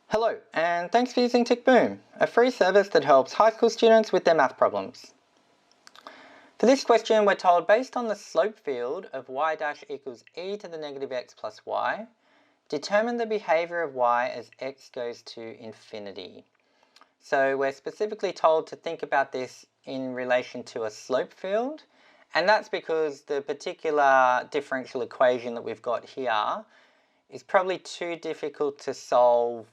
Hello, and thanks for using TickBoom, a free service that helps high school students with their math problems. For this question, we're told based on the slope field of y dash equals e to the negative x plus y, determine the behaviour of y as x goes to infinity. So we're specifically told to think about this in relation to a slope field, and that's because the particular differential equation that we've got here is probably too difficult to solve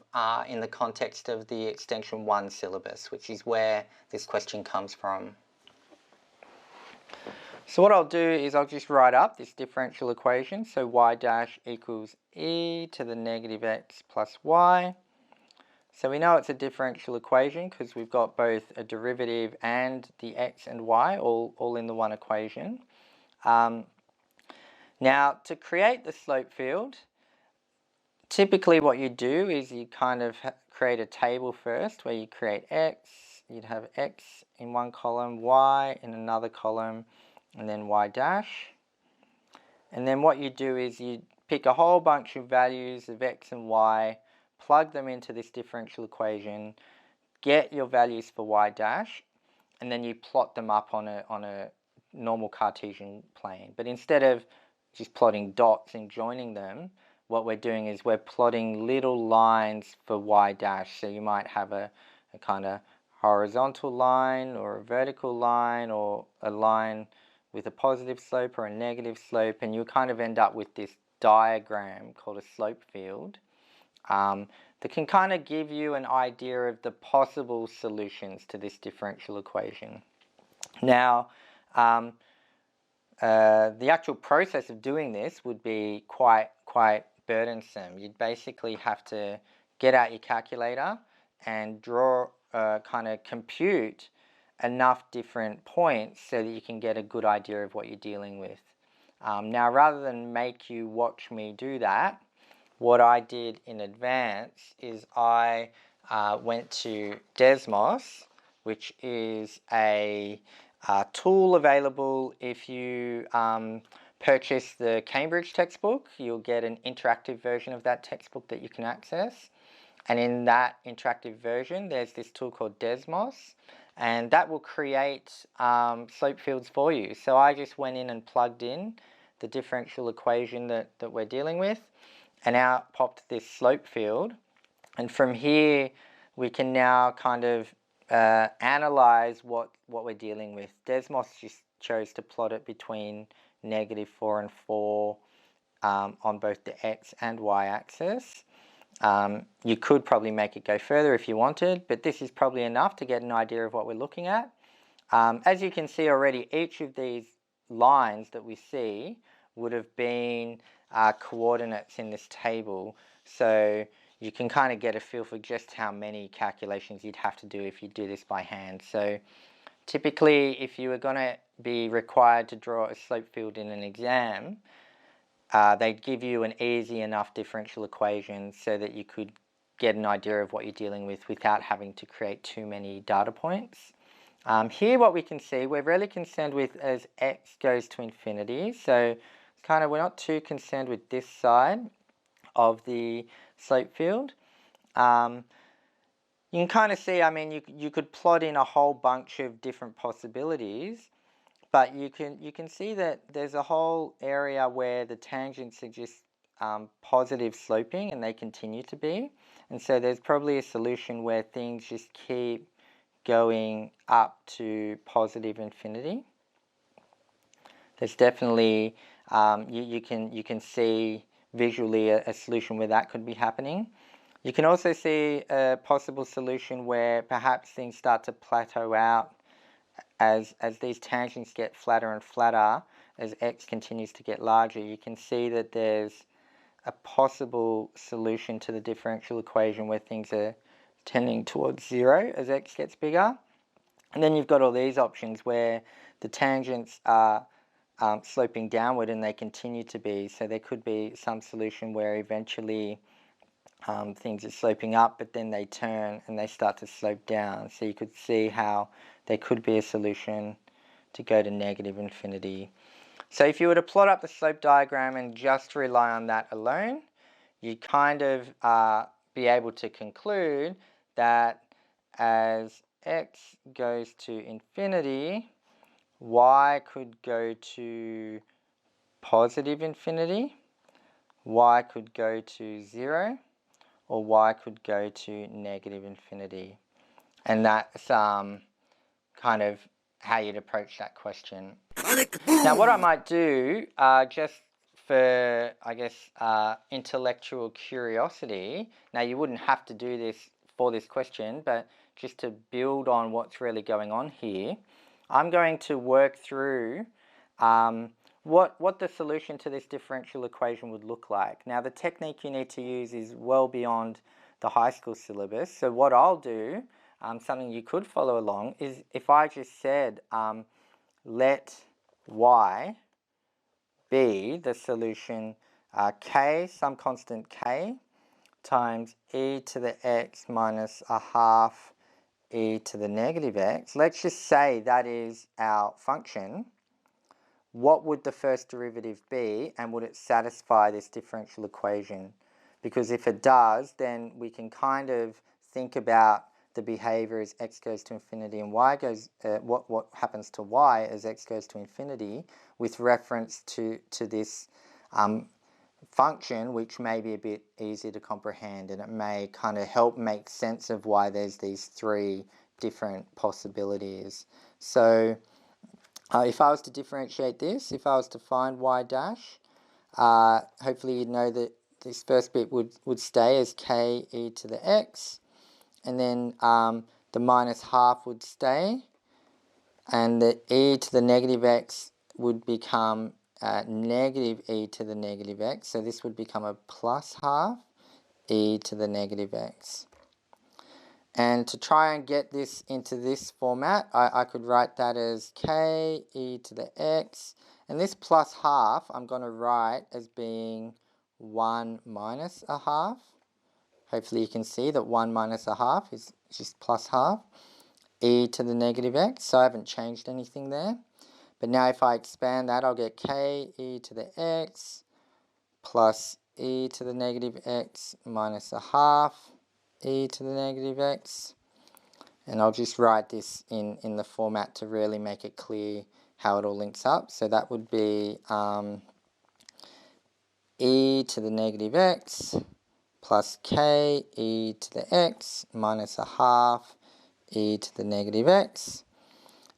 in the context of the Extension 1 syllabus, which is where this question comes from. So what I'll do is I'll just write up this differential equation. So y dash equals e to the negative x plus y. So we know it's a differential equation because we've got both a derivative and the x and y all in the one equation. Now to create the slope field, typically what you do is you kind of create a table first where you create x, you'd have x in one column, y in another column, and then y dash. And then what you do is you pick a whole bunch of values of x and y, plug them into this differential equation, get your values for y dash, and then you plot them up on a normal Cartesian plane. But instead of just plotting dots and joining them, what we're doing is we're plotting little lines for y dash. So you might have a kind of horizontal line or a vertical line or a line with a positive slope or a negative slope, and you kind of end up with this diagram called a slope field that can kind of give you an idea of the possible solutions to this differential equation. Now, the actual process of doing this would be quite burdensome. You'd basically have to get out your calculator and draw, kind of compute enough different points so that you can get a good idea of what you're dealing with. Now, rather than make you watch me do that, what I did in advance is I went to Desmos, which is a tool available if you purchase the Cambridge textbook. You'll get an interactive version of that textbook that you can access. And in that interactive version, there's this tool called Desmos, and that will create slope fields for you. So I just went in and plugged in the differential equation that we're dealing with, and out popped this slope field. And from here, we can now kind of analyze what we're dealing with. Desmos just chose to plot it between -4 and 4 on both the x and y axis. You could probably make it go further if you wanted, but this is probably enough to get an idea of what we're looking at. As you can see already, each of these lines that we see would have been coordinates in this table, so you can kind of get a feel for just how many calculations you'd have to do if you do this by hand. So typically, if you were going to be required to draw a slope field in an exam, they'd give you an easy enough differential equation so that you could get an idea of what you're dealing with without having to create too many data points. Here what we can see, we're really concerned with as x goes to infinity, so kind of we're not too concerned with this side of the slope field. You can kind of see, I mean, you could plot in a whole bunch of different possibilities, but you can see that there's a whole area where the tangents are just positive sloping, and they continue to be. And so there's probably a solution where things just keep going up to positive infinity. There's definitely, you can see visually a solution where that could be happening. You can also see a possible solution where perhaps things start to plateau out as these tangents get flatter and flatter as x continues to get larger. You can see that there's a possible solution to the differential equation where things are tending towards 0 as x gets bigger. And then you've got all these options where the tangents are sloping downward and they continue to be. So there could be some solution where eventually things are sloping up, but then they turn and they start to slope down. So you could see how there could be a solution to go to negative infinity. So if you were to plot up the slope diagram and just rely on that alone, you kind of be able to conclude that as x goes to infinity, y could go to positive infinity, y could go to 0, or y could go to negative infinity. And that's kind of how you'd approach that question. Now, what I might do, just for, I guess, intellectual curiosity, now you wouldn't have to do this for this question, but just to build on what's really going on here, I'm going to work through what the solution to this differential equation would look like. Now, the technique you need to use is well beyond the high school syllabus, so what I'll do, something you could follow along, is if I just said, let y be the solution k, some constant k, times e to the x minus a half e to the negative x. Let's just say that is our function. What would the first derivative be, and would it satisfy this differential equation? Because if it does, then we can kind of think about the behavior as x goes to infinity and y goes, what happens to y as x goes to infinity with reference to this function, which may be a bit easier to comprehend, and it may kind of help make sense of why there's these three different possibilities. So if I was to differentiate this, if I was to find y dash, hopefully you'd know that this first bit would stay as k e to the x, and then the minus half would stay, and the e to the negative x would become negative e to the negative x, so this would become a plus half e to the negative x. And to try and get this into this format, I could write that as k e to the x, and this plus half I'm going to write as being 1 minus a half. Hopefully you can see that 1 minus a half is just plus half e to the negative x, so I haven't changed anything there. But now if I expand that, I'll get k e to the x plus e to the negative x minus a half e to the negative x. And I'll just write this in the format to really make it clear how it all links up. So that would be e to the negative x plus k e to the x minus a half e to the negative x.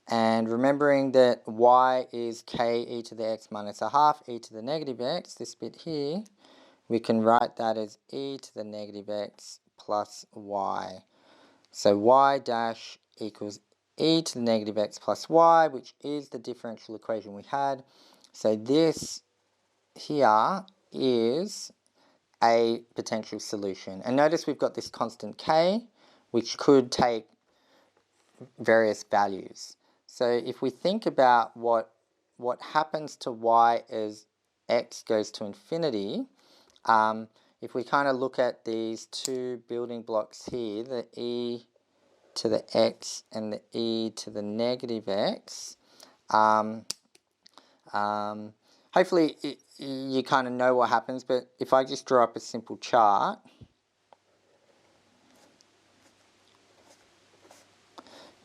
And remembering that y is k e to the x minus a half e to the negative x, this bit here, we can write that as e to the negative x plus y. So y dash equals e to the negative x plus y, which is the differential equation we had. So this here is a potential solution. And notice we've got this constant k, which could take various values. So if we think about what happens to y as x goes to infinity, if we kind of look at these two building blocks here, the e to the x and the e to the negative x, hopefully you kind of know what happens, but if I just draw up a simple chart,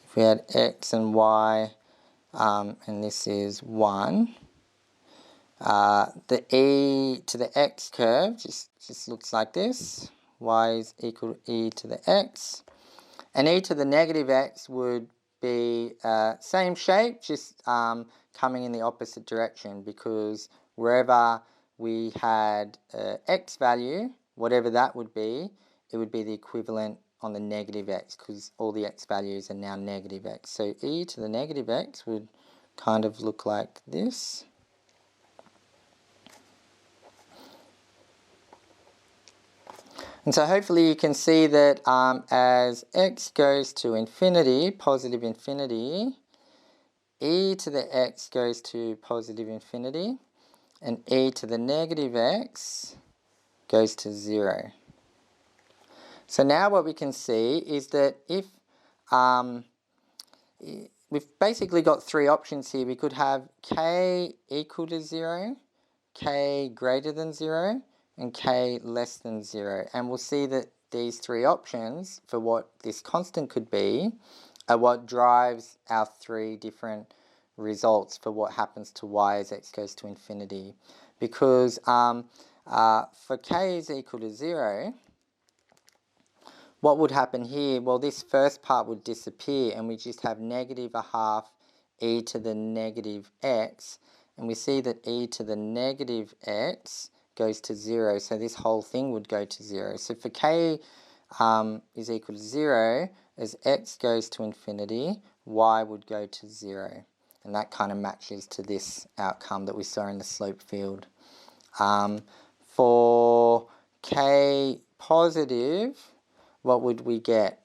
if we had x and y, and this is 1, the e to the x curve just looks like this. Y is equal to e to the x. And e to the negative x would be same shape, just coming in the opposite direction, because wherever we had x value, whatever that would be, it would be the equivalent on the negative x, because all the x values are now negative x. So e to the negative x would kind of look like this. And so hopefully you can see that as x goes to infinity, positive infinity, e to the x goes to positive infinity, and e to the negative x goes to 0. So now what we can see is that if we've basically got three options here. We could have k equal to 0, k greater than 0, and k less than 0. And we'll see that these three options for what this constant could be are what drives our three different results for what happens to y as x goes to infinity. Because for k is equal to 0, what would happen here? Well, this first part would disappear and we just have negative a half e to the negative x. And we see that e to the negative x goes to 0. So this whole thing would go to 0. So for k is equal to 0, as x goes to infinity, y would go to 0. And that kind of matches to this outcome that we saw in the slope field. For k positive, what would we get?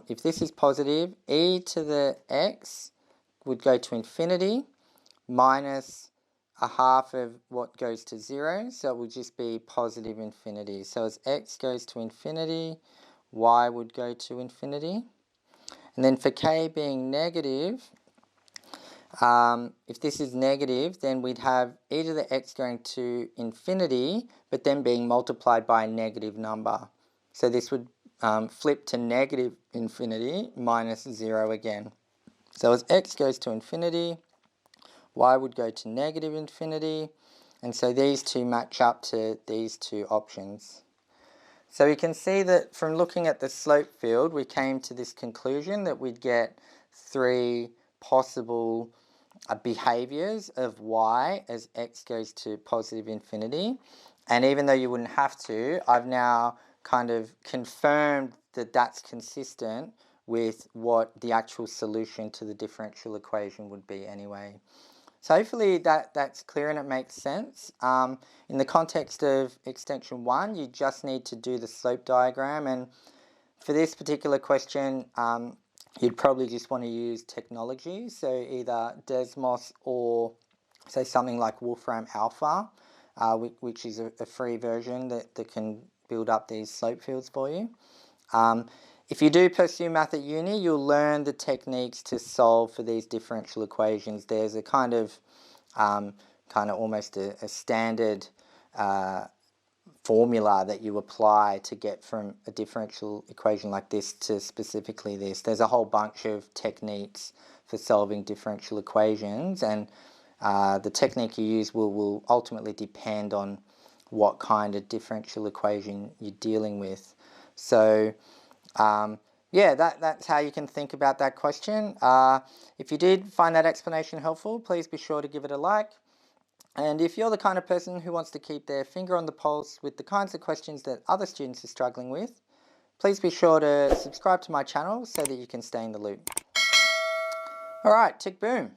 If this is positive, e to the x would go to infinity minus a half of what goes to 0, so it would just be positive infinity. So as x goes to infinity, y would go to infinity. And then for k being negative, if this is negative, then we'd have e to the x going to infinity, but then being multiplied by a negative number. So this would flip to negative infinity minus 0 again. So as x goes to infinity, y would go to negative infinity, and so these two match up to these two options. So we can see that from looking at the slope field, we came to this conclusion that we'd get three possible behaviours of y as x goes to positive infinity. And even though you wouldn't have to, I've now kind of confirmed that that's consistent with what the actual solution to the differential equation would be anyway. So hopefully that's clear and it makes sense. In the context of extension 1, you just need to do the slope diagram, and for this particular question, you'd probably just want to use technology, so either Desmos or say something like Wolfram Alpha, which is a free version that can build up these slope fields for you. If you do pursue math at uni, you'll learn the techniques to solve for these differential equations. There's a kind of almost a standard formula that you apply to get from a differential equation like this to specifically this. There's a whole bunch of techniques for solving differential equations, and the technique you use will ultimately depend on what kind of differential equation you're dealing with. So yeah, that's how you can think about that question. If you did find that explanation helpful, please be sure to give it a like. And if you're the kind of person who wants to keep their finger on the pulse with the kinds of questions that other students are struggling with, please be sure to subscribe to my channel so that you can stay in the loop. Alright, tick boom.